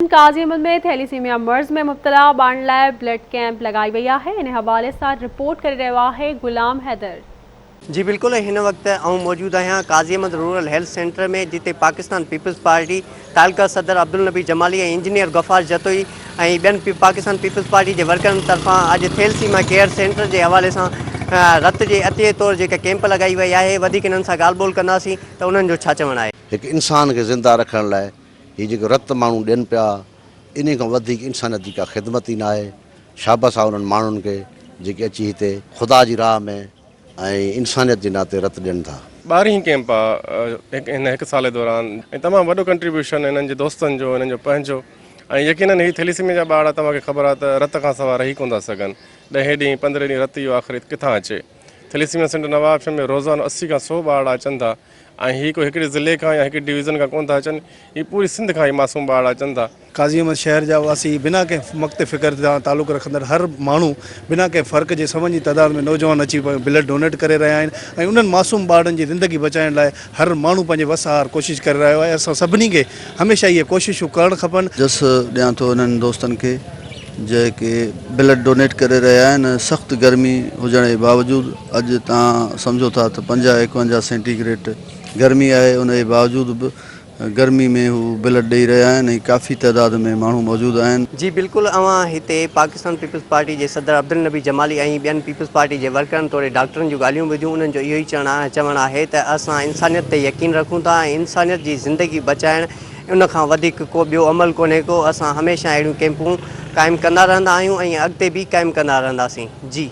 काज़ीअहमद में थैलीसीमिया मर्ज़ में मुब्तला ॿारनि लाइ ब्लड कैंप लगाई वई है। इन हवाले से रिपोर्ट करे रहियो आहे गुलाम हैदर। जी बिल्कुल, इन वक्त मौजूद आहियां काज़ीअहमद रूरल हेल्थ सेंटर में, जिते पाकिस्तान पीपल्स पार्टी तालका सदर अब्दुल नबी जमाली इंजीनियर गफ़ार जतोई और पाकिस्तान पीपल्स पार्टी के वर्करनि तरफां अॼु थैलेसीमिया केयर सेंटर के हवाले से रत के अतिए तौर जो कैंप लगाई वही है। वधीक इन्हनि सां ॻाल्हि ॿोल कंदासीं त उन्हनि जो छा चवणु आहे। एक इंसान के जिंदा रखण लाइ ये जो रत माण्हू ॾियनि पिया, इन खां वधीक इंसानियत जी का ख़िदमत ई न आहे। शाबाश आहे उन्हनि माण्हुनि खे जेके अची हिते ख़ुदा जी राह में इंसानियत के नाते रत ॾियनि था। 12 कैंप इन एक साल दौरान तमाम वो कंट्रीब्यूशन इन दोस्तन जो इन पंहिंजो यकीनन ही थैलेसीमिया जा ॿार तव्हांखे ख़बर आहे त रत का सवाइ रही कोन था सघनि। 10 ॾींहं 15 ॾींहं रत जो आख़िर किथां अचे। थैलेसीमिया सेंटर नवाबशहर में रोज़ाना 80 का 100 ॿार अचनि था। ही कोई हिकिड़े ज़िले का या हिकिड़ी डिवीज़न का कोन था अचनि, ही पूरी सिंध का ही मासूम ॿार अचनि था। काज़ीअहमद शहर जा वासी बिना के मक्त फ़िक्र सां ताल्लुक़ रखंदड़ हर माण्हू बिना के फ़र्क़ जे समझ जी तादाद में नौजवान अची ब्लड डोनेट करे रहिया आहिनि। उन्हनि मासूम ॿारनि जी ज़िंदगी बचाइण लाइ हर माण्हू पंहिंजे वसार कोशिशि करे रहियो आहे। असां सभिनी खे हमेशह इहे कोशिशूं करणु खपनि। जस ॾियां थो उन्हनि दोस्तनि खे जेके ब्लड डोनेट करे रहिया आहिनि। सख़्तु गर्मी हुजण जे बावजूदि अॼु तव्हां सम्झो था त 50-51 सेंटीग्रेड गर्मी आहे, उन जे बावजूदि बि गर्मी में हू ब्लड ॾेई रहिया आहिनि। काफ़ी तइदाद में माण्हू मौजूदु आहिनि। जी बिल्कुल, हिते पाकिस्तान पीपल्स पार्टी के सदर अब्दुल नबी जमाली ॿियनि पीपल्स पार्टी के वर्करनि तोड़े डॉक्टरनि जो ॻाल्हियूं ॿुधियूं। उन्हनि जो इहो ई चवणु आहे त असां इंसानियत ते यकीन रखूं था। इंसानियत जी ज़िंदगी बचाइण उन खां वधीक को ॿियो अमल कोन्हे को। असां हमेशह अहिड़ियूं कैंपूं क़ाइमु कंदा रहंदा आहियूं ऐं अॻिते बि क़ाइमु कंदा रहंदासीं। जी।